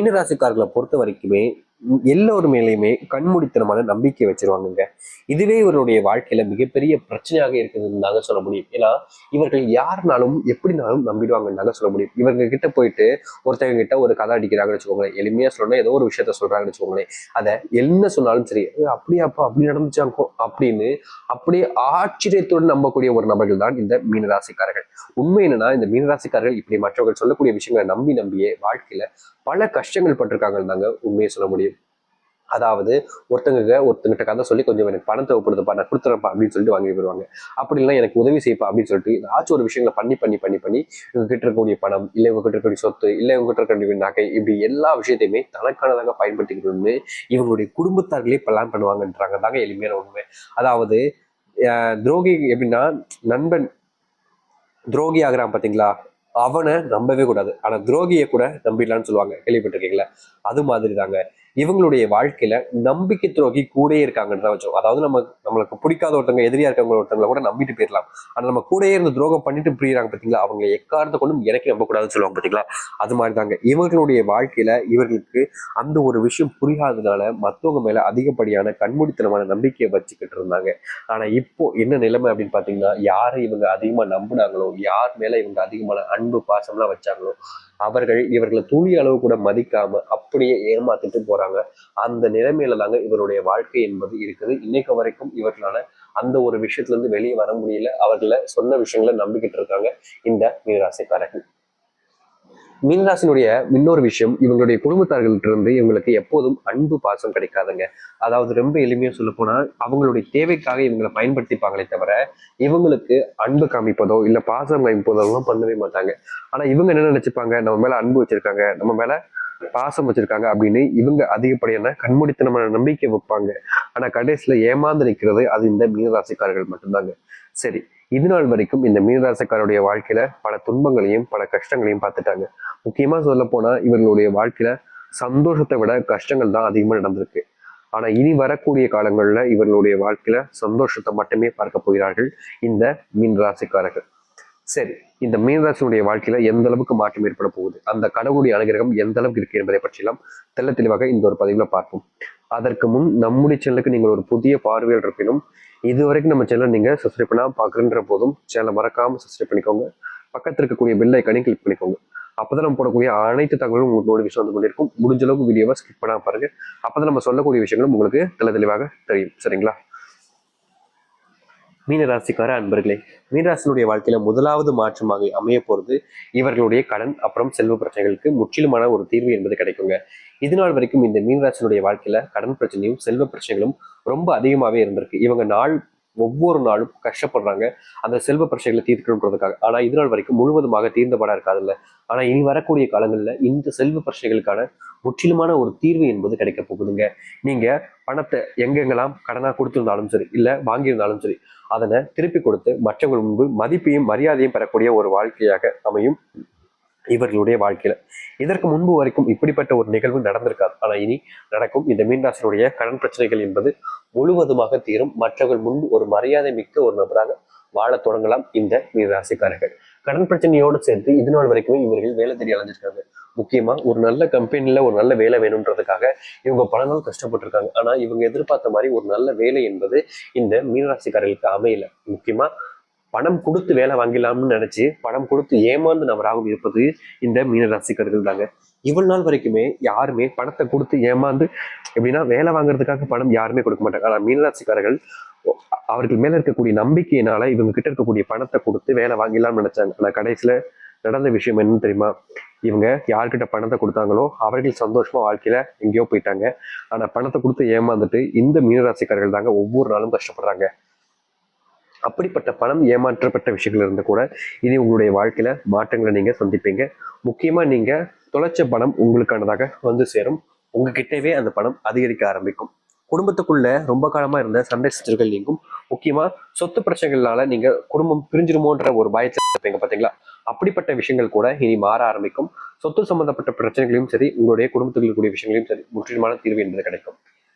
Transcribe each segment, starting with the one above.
மீனராசிக்காரர்களை பொறுத்த வரைக்குமே எல்லோரு மேலேயுமே கண்மூடித்தனமான நம்பிக்கை வச்சிருவாங்கங்க. இதுவே இவருடைய வாழ்க்கையில மிகப்பெரிய பிரச்சனையாக இருக்குதுன்னு தாங்க சொல்ல முடியும். ஏன்னா இவர்கள் யாருனாலும் எப்படினாலும் நம்பிடுவாங்கன்னு தாங்க சொல்ல முடியும். இவங்க கிட்ட போயிட்டு ஒருத்தவங்க கிட்ட ஒரு கதை அடிக்கிறாங்கன்னு வச்சுக்கோங்களேன், எளிமையா சொல்லணும் ஏதோ ஒரு விஷயத்த சொல்றாங்கன்னு வச்சுக்கோங்களேன், அதை என்ன சொன்னாலும் சரி அப்படியாப்பா அப்படி நடந்துச்சாக்கும் அப்படின்னு அப்படியே ஆச்சரியத்துடன் நம்பக்கூடிய ஒரு நபர்கள் தான் இந்த மீனராசிக்காரர்கள். உண்மை என்னன்னா இந்த மீனராசிக்காரர்கள் இப்படி மற்றவர்கள் சொல்லக்கூடிய விஷயங்களை நம்பியே வாழ்க்கையில பல கஷ்டங்கள் பட்டிருக்காங்கன்னு தாங்க உண்மையை சொல்ல முடியும். அதாவது ஒருத்தங்கிட்ட கதை சொல்லி கொஞ்சம் எனக்கு பணம் தேவைப்படுதுப்பா நான் கொடுத்துறேன்ப்பா அப்படின்னு சொல்லிட்டு வாங்கி போயிருவாங்க. அப்படி இல்லை எனக்கு உதவி செய்யப்பா அப்படின்னு சொல்லிட்டு ஏதாச்சும் ஒரு விஷயங்களை பண்ணி இவங்க கிட்ட இருக்கக்கூடிய பணம், இல்லை இவங்க கிட்ட இருக்கக்கூடிய சொத்து, இல்லை இவங்க கிட்ட இருக்கக்கூடிய நகை, இப்படி எல்லா விஷயத்தையுமே தனக்கானதாக பயன்படுத்திக்கணும்னு இவங்களுடைய குடும்பத்தார்களே பிளான் பண்ணுவாங்கன்றாங்க தாங்க எளிமையான உண்மை. அதாவது துரோகி எப்படின்னா, நண்பன் துரோகி ஆகுறான் பாத்தீங்களா, அவனை நம்பவே கூடாது, ஆனா துரோகியை கூட நம்பிடலான்னு சொல்லுவாங்க, கேள்விப்பட்டிருக்கீங்களா? அது மாதிரி தாங்க இவங்களுடைய வாழ்க்கையில நம்பிக்கை துரோகி கூடயே இருக்காங்கன்றத வச்சோம். அதாவது நம்மளுக்கு பிடிக்காத ஒருத்தவங்க, எதிரியா இருக்கவங்க ஒருத்தவங்களை கூட நம்பிட்டு போயிடலாம், ஆனா நம்ம கூடயே இருந்து துரோகம் பண்ணிட்டு புரியுறாங்க பாத்தீங்களா, அவங்க எக்காரணத்தை கொண்டும் எனக்கு நம்ப கூடாதுன்னு சொல்லுவாங்க பாத்தீங்களா. அது மாதிரி தாங்க இவர்களுடைய வாழ்க்கையில இவர்களுக்கு அந்த ஒரு விஷயம் புரியாததுனால மத்தவங்க மேல அதிகப்படியான கண்மூடித்தனமான நம்பிக்கையை வச்சுக்கிட்டு இருந்தாங்க. ஆனா இப்போ என்ன நிலைமை அப்படின்னு பாத்தீங்கன்னா, யாரை இவங்க அதிகமா நம்பினாங்களோ, யார் மேல இவங்க அதிகமான அன்பு பாசம்லாம் வச்சாங்களோ, அவர்கள் இவர்களை துளி அளவு கூட மதிக்காம அப்படியே ஏமாத்திட்டு போறாங்க. அந்த நிலைமையில தாங்க இவருடைய வாழ்க்கை என்பது இருக்குது. இன்னைக்கு வரைக்கும் இவர்களால அந்த ஒரு விஷயத்துல இருந்து வெளியே வர முடியல. அவர்களை சொன்ன விஷயங்களை நம்பிக்கிட்டு இருக்காங்க இந்த மீனராசிக்காரர்கள். மீனராசினுடைய இன்னொரு விஷயம், இவங்களுடைய குடும்பத்தார்கள்ட்ட இருந்து இவங்களுக்கு எப்போதும் அன்பு பாசம் கிடைக்காதுங்க. அதாவது ரொம்ப எளிமையா சொல்ல போனா அவங்களுடைய தேவைக்காக இவங்களை பயன்படுத்திப்பாங்களே தவிர இவங்களுக்கு அன்பு காமிப்பதோ இல்ல பாசம் காமிப்பதோ எல்லாம் பண்ணவே மாட்டாங்க. ஆனா இவங்க என்ன நினைச்சுப்பாங்க, நம்ம மேல அன்பு வச்சிருக்காங்க, நம்ம மேல பாசம் வச்சிருக்காங்க அப்படின்னு இவங்க அதிகப்படியான கண்மூடித்தனமான நம்பிக்கை வைப்பாங்க. ஆனா கடைசியில ஏமாந்து நிற்கிறது அது இந்த மீனராசிக்காரர்கள் மட்டும்தாங்க. சரி, இது நாள் வரைக்கும் இந்த மீனராசிக்காரருடைய வாழ்க்கையில பல துன்பங்களையும் பல கஷ்டங்களையும் பார்த்துட்டாங்க. முக்கியமா சொல்ல போனா இவர்களுடைய வாழ்க்கையில சந்தோஷத்தை விட கஷ்டங்கள் தான் அதிகமா நடந்திருக்கு. ஆனா இனி வரக்கூடிய காலங்கள்ல இவர்களுடைய வாழ்க்கையில சந்தோஷத்தை மட்டுமே பார்க்க போகிறார்கள் இந்த மீனராசிக்காரர்கள். சரி, இந்த மீனராசினுடைய வாழ்க்கையில எந்த அளவுக்கு மாற்றம் ஏற்பட போகுது, அந்த கடவுளுடைய அனுகிரகம் எந்த அளவுக்கு இருக்கு என்பதை பற்றியெல்லாம் தெள்ள தெளிவாக இந்த ஒரு பதிவுல பார்ப்போம். அதற்கு முன் நம்முடைய சேனலுக்கு நீங்கள் ஒரு புதிய பார்வையில் இருப்பினும் இதுவரைக்கும் நம்ம சேனல் நீங்க சப்ஸ்கிரைப் பண்ணாம பாக்குற போதும் சேனலை மறக்காம சப்ஸ்கிரைப் பண்ணிக்கோங்க. பக்கத்தில் இருக்கக்கூடிய பெல் ஐக்கானையும் கிளிக் பண்ணிக்கோங்க. அப்பதான் நம்ம போடக்கூடிய அனைத்து தகவலும் உங்களுக்கு நோட்டிஃபிகேஷன் வந்து கொண்டிருக்கும். முடிஞ்ச அளவுக்கு வீடியோவை ஸ்கிப் பண்ணாம பாருங்க. அப்பதான் நம்ம சொல்லக்கூடிய விஷயங்களும் உங்களுக்கு தெளிவாக தெரியும். சரிங்களா? மீனராசிக்கார அன்பர்களே, மீனராசினுடைய வாழ்க்கையில முதலாவது மாற்றமாக அமைய போறது இவர்களுடைய கடன் அப்புறம் செல்வ பிரச்சனைகளுக்கு முற்றிலுமான ஒரு தீர்வு என்பது கிடைக்குங்க. இது நாள் வரைக்கும் இந்த மீனராசினுடைய வாழ்க்கையில கடன் பிரச்சனையும் செல்வ பிரச்சனைகளும் ரொம்ப அதிகமாவே இருந்திருக்கு. இவங்க ஒவ்வொரு நாளும் கஷ்டப்படுறாங்க அந்த செல்வ பிரச்சனைகளை தீர்க்கணுன்றதுக்காக. ஆனா இது நாள் வரைக்கும் முழுவதுமாக தீர்ந்தபடா இருக்காதுல்ல. ஆனா இனி வரக்கூடிய காலங்கள்ல இந்த செல்வ பிரச்சனைகளுக்கான முற்றிலுமான ஒரு தீர்வு என்பது கிடைக்க போகுதுங்க. நீங்க பணத்தை எங்கெங்கெல்லாம் கடனா கொடுத்திருந்தாலும் சரி இல்ல வாங்கியிருந்தாலும் சரி அதனை திருப்பி கொடுத்து மற்றவர்கள் முன்பு மதிப்பையும் மரியாதையும் பெறக்கூடிய ஒரு வாழ்க்கையாக அமையும் இவர்களுடைய வாழ்க்கையில. இதற்கு முன்பு வரைக்கும் இப்படிப்பட்ட ஒரு நிகழ்வு நடந்திருக்காது, ஆனா இனி நடக்கும். இந்த மீனராசினுடைய கடன் பிரச்சனைகள் என்பது முழுவதுமாக தீரும். மற்றவர்கள் முன்பு ஒரு மரியாதை மிக்க ஒரு நபராக வாழ தொடங்கலாம் இந்த மீனராசிக்காரர்கள். கடன் பிரச்சனையோடு சேர்த்து இது நாள் வரைக்குமே இவர்கள் வேலை தேடி அலைஞ்சிருக்காங்க. முக்கியமா ஒரு நல்ல கம்பெனில ஒரு நல்ல வேலை வேணும்ன்றதுக்காக இவங்க பல நாள் கஷ்டப்பட்டிருக்காங்க. ஆனா இவங்க எதிர்பார்த்த மாதிரி ஒரு நல்ல வேலை என்பது இந்த மீனராசிக்காரர்களுக்கு அமையல. முக்கியமா பணம் கொடுத்து வேலை வாங்கிடலாம்னு நினைச்சு பணம் கொடுத்து ஏமாந்து நபராகவும் இருப்பது இந்த மீனராசிக்காரர்கள் தாங்க. இவ்வளவு நாள் வரைக்குமே யாருமே பணத்தை கொடுத்து ஏமாந்து எப்படின்னா வேலை வாங்குறதுக்காக பணம் யாருமே கொடுக்க மாட்டாங்க. ஆனா மீனராசிக்காரர்கள் அவர்கள் மேல இருக்கக்கூடிய நம்பிக்கையினால இவங்க கிட்ட இருக்கக்கூடிய பணத்தை கொடுத்து வேலை வாங்கிடலாம்னு நினைச்சாங்க. ஆனா கடைசியில நடந்த விஷயம் என்னன்னு தெரியுமா? இவங்க யார்கிட்ட பணத்தை கொடுத்தாங்களோ அவர்கள் சந்தோஷமா வாழ்க்கையில எங்கேயோ போயிட்டாங்க. ஆனா பணத்தை கொடுத்து ஏமாந்துட்டு இந்த மீனராசிக்காரர்கள் தாங்க ஒவ்வொரு நாளும் கஷ்டப்படுறாங்க. அப்படிப்பட்ட பணம் ஏமாற்றப்பட்ட விஷயங்கள் இருந்து கூட இனி உங்களுடைய வாழ்க்கையில மாற்றங்களை நீங்க சந்திப்பீங்க. முக்கியமா நீங்க தொலைச்ச பணம் உங்களுக்கானதாக வந்து சேரும். உங்ககிட்டவே அந்த பணம் அதிகரிக்க ஆரம்பிக்கும். குடும்பத்துக்குள்ள ரொம்ப காலமா இருந்த சண்டை சச்சரவுகள் நீங்கும். முக்கியமா சொத்து பிரச்சனைகளால நீங்க குடும்பம் பிரிஞ்சிருமோன்ற ஒரு பயத்துல இருப்பீங்க பாத்தீங்களா, அப்படிப்பட்ட விஷயங்கள் கூட இனி மாற ஆரம்பிக்கும். சொத்து சம்பந்தப்பட்ட பிரச்சனைகளையும் சரி உங்களுடைய குடும்பத்தில் இருக்கக்கூடிய விஷயங்களையும் சரி முற்றிலுமான தீர்வு என்பது கிடைக்கும்.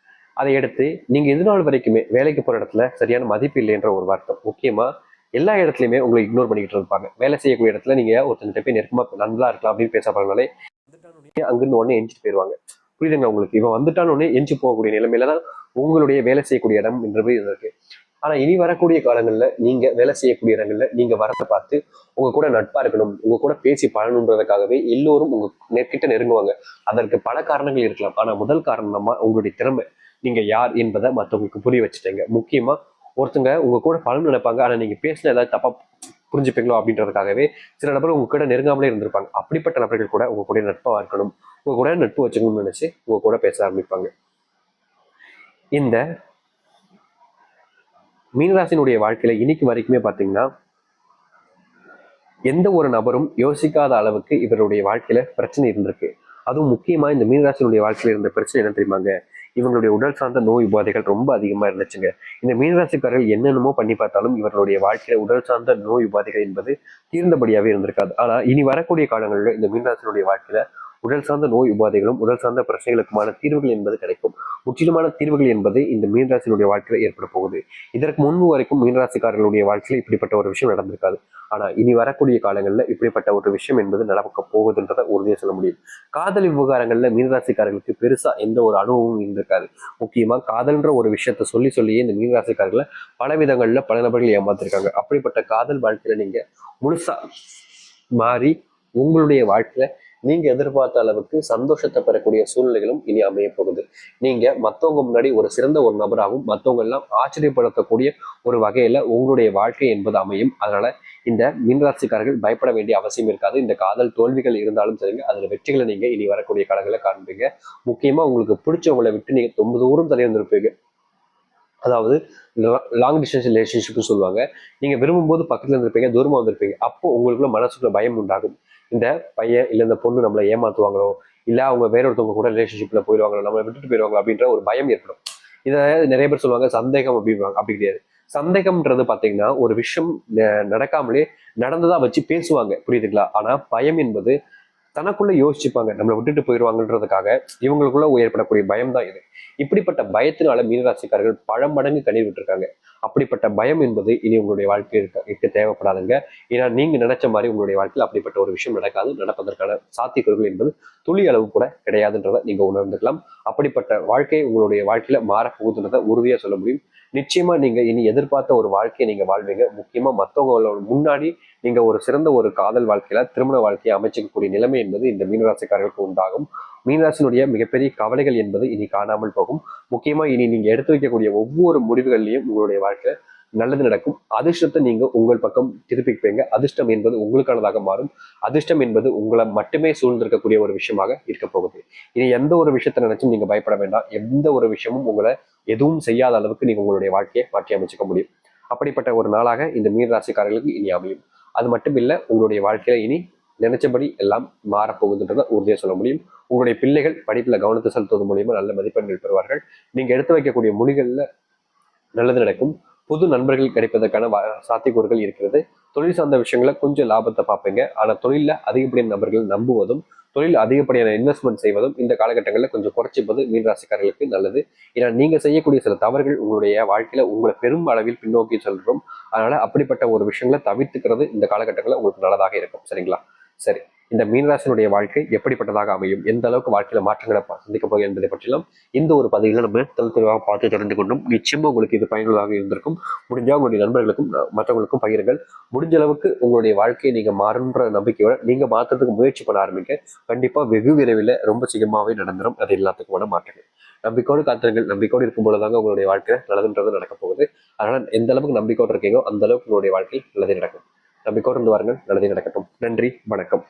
அதை எடுத்து நீங்க எது நாள் வரைக்குமே வேலைக்கு போற இடத்துல சரியான மதிப்பு இல்லைன்ற ஒரு வார்த்தை. முக்கியமா எல்லா இடத்துலயுமே உங்களை இக்னோர் பண்ணிக்கிட்டு இருப்பாங்க. வேலை செய்யக்கூடிய இடத்துல நீங்க ஒருத்தங்கிட்ட போய் நெருக்கமா நல்லா இருக்கலாம் அப்படின்னு பேசப்படுறதுனாலே அங்கிருந்து உடனே எஞ்சிட்டு போயிடுவாங்க. புரியுதுங்களா உங்களுக்கு? இவன் வந்துட்டான்னு உடனே எஞ்சி போகக்கூடிய நிலைமையில தான் உங்களுடைய வேலை செய்யக்கூடிய இடம் என்றது இருக்கு. ஆனா இனி வரக்கூடிய காலங்கள்ல நீங்க வேலை செய்யக்கூடிய இடங்கள்ல நீங்க வரத்தை பார்த்து உங்க கூட நட்பா இருக்கணும், உங்க கூட பேசி பழகணுன்றதுக்காகவே எல்லோரும் உங்க கிட்ட நெருங்குவாங்க. அதற்கு பல காரணங்கள் இருக்கலாம். ஆனா முதல் காரணமா உங்களுடைய திறமை, நீங்க யார் என்பதை மற்றவங்களுக்கு புரிய வச்சுட்டீங்க. முக்கியமா ஒருத்தங்க உங்க கூட பழம் நினைப்பாங்க, ஆனா நீங்க பேசின ஏதாவது தப்பா புரிஞ்சுப்பீங்களோ அப்படின்றதுக்காகவே சில நபர்கள் உங்க கூட நெருங்காமலே இருந்திருப்பாங்க. அப்படிப்பட்ட நபர்கள் கூட உங்க கூட நட்பா இருக்கணும், உங்க கூட நட்பு வச்சுக்கணும்னு நினைச்சு உங்க கூட பேச ஆரம்பிப்பாங்க. இந்த மீனராசினுடைய வாழ்க்கையில இன்னைக்கு வரைக்குமே பாத்தீங்கன்னா எந்த ஒரு நபரும் யோசிக்காத அளவுக்கு இவருடைய வாழ்க்கையில பிரச்சனை இருந்திருக்கு. அதுவும் முக்கியமா இந்த மீனராசினுடைய வாழ்க்கையில இருந்த பிரச்சனை என்ன தெரியுமாங்க? இவங்களுடைய உடல் சார்ந்த நோய் உபாதைகள் ரொம்ப அதிகமா இருந்துச்சுங்க. இந்த மீனராசிக்காரர்கள் என்னென்னமோ பண்ணி பார்த்தாலும் இவர்களுடைய வாழ்க்கையில உடல் சார்ந்த நோய் உபாதைகள் என்பது தீர்ந்தபடியாவே இருந்திருக்காது. ஆனா இனி வரக்கூடிய காலங்களில் இந்த மீனராசினுடைய வாழ்க்கையில உடல் சார்ந்த நோய் உபாதைகளும் உடல் சார்ந்த பிரச்சனைகளுக்குமான தீர்வுகள் என்பது கிடைக்கும். முற்றிலுமான தீர்வுகள் என்பது இந்த மீனராசினுடைய வாழ்க்கையில ஏற்பட போகுது. இதற்கு முன்பு வரைக்கும் மீனராசிக்காரர்களுடைய வாழ்க்கையில இப்படிப்பட்ட ஒரு விஷயம் நடந்திருக்காது. ஆனா இனி வரக்கூடிய காலங்கள்ல இப்படிப்பட்ட ஒரு விஷயம் என்பது நடக்க போகுதுன்றதை உறுதியா சொல்ல முடியும். காதல் விவகாரங்கள்ல மீனராசிக்காரர்களுக்கு பெருசா எந்த ஒரு அனுபவமும் இருந்திருக்காது. முக்கியமா காதல்ன்ற ஒரு விஷயத்த சொல்லியே இந்த மீனராசிக்காரர்களை பல விதங்கள்ல பல நபர்கள் ஏமாத்திருக்காங்க. அப்படிப்பட்ட காதல் வாழ்க்கையில நீங்க முழுசா மாறி உங்களுடைய வாழ்க்கையில நீங்க எதிர்பார்த்த அளவுக்கு சந்தோஷத்தை பெறக்கூடிய சூழ்நிலைகளும் இனி அமைய போகுது. நீங்க மத்தவங்க முன்னாடி ஒரு சிறந்த ஒரு நபராகவும் மத்தவங்க எல்லாம் ஆச்சரியப்படுத்தக்கூடிய ஒரு வகையில உங்களுடைய வாழ்க்கை என்பது அமையும். அதனால இந்த மீனராசிக்காரர்கள் பயப்பட வேண்டிய அவசியம் இருக்காது. இந்த காதல் தோல்விகள் இருந்தாலும் சரிங்க, அதுல வெற்றிகளை நீங்க இனி வரக்கூடிய காலங்களில் காண்பீங்க. முக்கியமா உங்களுக்கு பிடிச்சவங்களை விட்டு நீங்க ரொம்ப தூரம் தள்ளி வந்திருப்பீங்க. அதாவது லாங் டிஸ்டன்ஸ் ரிலேஷன்ஷிப்னு சொல்லுவாங்க. நீங்க விரும்பும்போது பக்கத்துல இருந்திருப்பீங்க, தூரமா வந்திருப்பீங்க. அப்போ உங்களுக்குள்ள மனசுக்குள்ள பயம் உண்டாகும். இந்த பையன் இல்ல இந்த பொண்ணு நம்மளை ஏமாத்துவாங்களோ, இல்ல அவங்க வேற ஒருத்தவங்க கூட ரிலேஷன்ஷிப்ல போயிடுவாங்களோ, நம்மளை விட்டுட்டு போயிடுவாங்களோ அப்படின்ற ஒரு பயம் ஏற்படும். இதை நிறைய பேர் சொல்லுவாங்க சந்தேகம் அப்படின்வாங்க. அப்படி கிடையாது. சந்தேகம்ன்றது பாத்தீங்கன்னா ஒரு விஷயம் நடக்காமலே நடந்ததா வச்சு பேசுவாங்க, புரியுதுங்களா? ஆனா பயம் என்பது தனக்குள்ள யோசிச்சுப்பாங்க, நம்மளை விட்டுட்டு போயிடுவாங்கன்றதுக்காக இவங்களுக்குள்ள ஏற்படக்கூடிய பயம் தான் இது. இப்படிப்பட்ட பயத்தினால மீனராசிக்காரர்கள் பல மடங்கு கண்ணீர் விட்டுருக்காங்க. அப்படிப்பட்ட பயம் என்பது இனி உங்களுடைய வாழ்க்கையில் இருக்க தேவைப்படாதுங்க. ஏன்னா நீங்க நினைச்ச மாதிரி உங்களுடைய வாழ்க்கையில் அப்படிப்பட்ட ஒரு விஷயம் நடக்காது. நடப்பதற்கான சாத்தியக்கூறுகள் என்பது துளி அளவு கூட கிடையாதுன்றதை நீங்க உணர்ந்துக்கலாம். அப்படிப்பட்ட வாழ்க்கை உங்களுடைய வாழ்க்கையில மாறப்போகுதுன்றதை உறுதியா சொல்ல முடியும். நிச்சயமா நீங்க இனி எதிர்பார்த்த ஒரு வாழ்க்கையை நீங்க வாழ்வீங்க. முக்கியமா மற்றவங்களோட முன்னாடி நீங்க ஒரு சிறந்த ஒரு காதல் வாழ்க்கையில திருமண வாழ்க்கையை அமைச்சிக்கக்கூடிய நிலைமை என்பது இந்த மீனராசிக்காரர்களுக்கு உண்டாகும். மீனராசினுடைய மிகப்பெரிய கவலைகள் என்பது இனி காணாமல் போகும். முக்கியமா இனி நீங்க எடுத்து வைக்கக்கூடிய ஒவ்வொரு முடிவுகள்லையும் உங்களுடைய வாழ்க்கை நல்லது நடக்கும். அதிர்ஷ்டத்தை நீங்க உங்கள் பக்கம் திருப்பிப்பீங்க. அதிர்ஷ்டம் என்பது உங்களுக்கானதாக மாறும். அதிர்ஷ்டம் என்பது உங்களை மட்டுமே சூழ்ந்திருக்கக்கூடிய ஒரு விஷயமாக இருக்க போகுது. இனி எந்த ஒரு விஷயத்தை நினைச்சும் நீங்க பயப்பட வேண்டாம். எந்த ஒரு விஷயமும் உங்களை எதுவும் செய்யாத அளவுக்கு நீங்க உங்களுடைய வாழ்க்கையை மாற்றி அமைச்சுக்க முடியும். அப்படிப்பட்ட ஒரு நாளாக இந்த மீனராசிக்காரர்களுக்கு இனி அமையும். அது மட்டும் இல்ல, உங்களுடைய வாழ்க்கையில இனி நினைச்சபடி எல்லாம் மாறப்போகுதுன்றதை உறுதியா சொல்ல முடியும். உங்களுடைய பிள்ளைகள் படிப்புல கவனத்தை செலுத்துவது மூலியமா நல்ல மதிப்பெண்கள் பெறுவார்கள். நீங்க எடுத்து வைக்கக்கூடிய மொழிகள்ல நல்லது நடக்கும். புது நண்பர்கள் கிடைப்பதற்கான சாத்தியக்கூறுகள் இருக்கிறது. தொழில் சார்ந்த விஷயங்களை கொஞ்சம் லாபத்தை பார்ப்பீங்க. ஆனா தொழில அதிகப்படியான நபர்கள் நம்புவதும் தொழில் அதிகப்படியான இன்வெஸ்ட்மெண்ட் செய்வதும் இந்த காலகட்டங்களில் கொஞ்சம் குறைச்சிப்பது மீனராசிக்காரர்களுக்கு நல்லது. ஏன்னா நீங்க செய்யக்கூடிய சில தவறுகள் உங்களுடைய வாழ்க்கையில உங்களை பெரும் அளவில் பின்னோக்கி செல்றோம். அதனால அப்படிப்பட்ட ஒரு விஷயங்களை தவிர்த்துக்கிறது இந்த காலகட்டங்களில் உங்களுக்கு நல்லதாக இருக்கும். சரிங்களா? சரி, இந்த மீனராசினுடைய வாழ்க்கை எப்படிப்பட்டதாக அமையும், எந்த அளவுக்கு வாழ்க்கையில மாற்றங்களை சந்திக்க போகுது என்பதை பற்றியும் இந்த ஒரு பதிவில் நம்ம தெளிவாக பார்த்து தெரிந்து கொண்டும். நிச்சயமா உங்களுக்கு இது பயனுள்ளதாக இருந்திருக்கும். முடிஞ்சா உங்களுடைய நண்பர்களுக்கும் மற்றவங்களுக்கும் பகிருங்கள். முடிஞ்ச அளவுக்கு உங்களுடைய வாழ்க்கையை நீங்க மாறுன்ற நம்பிக்கையோட நீங்க மாற்றுறதுக்கு முயற்சி பண்ண ஆரம்பிக்க கண்டிப்பா வெகு விரைவில் ரொம்ப சீக்கிரமாவே நடந்துடும். அது எல்லாத்துக்குமான மாற்றங்கள். நம்பிக்கையோடு காத்துருங்கள். நம்பிக்கையோடு இருக்கும் பொழுதுதாங்க உங்களுடைய வாழ்க்கை நல்லதுன்றது நடக்க போகுது. அதனால எந்த அளவுக்கு நம்பிக்கையோடு இருக்கீங்களோ அந்த அளவுக்கு உங்களுடைய வாழ்க்கை நல்லதே நடக்கும். நம்பிக்கையோடு இருந்து வாருங்கள். நல்லதே நடக்கட்டும். நன்றி, வணக்கம்.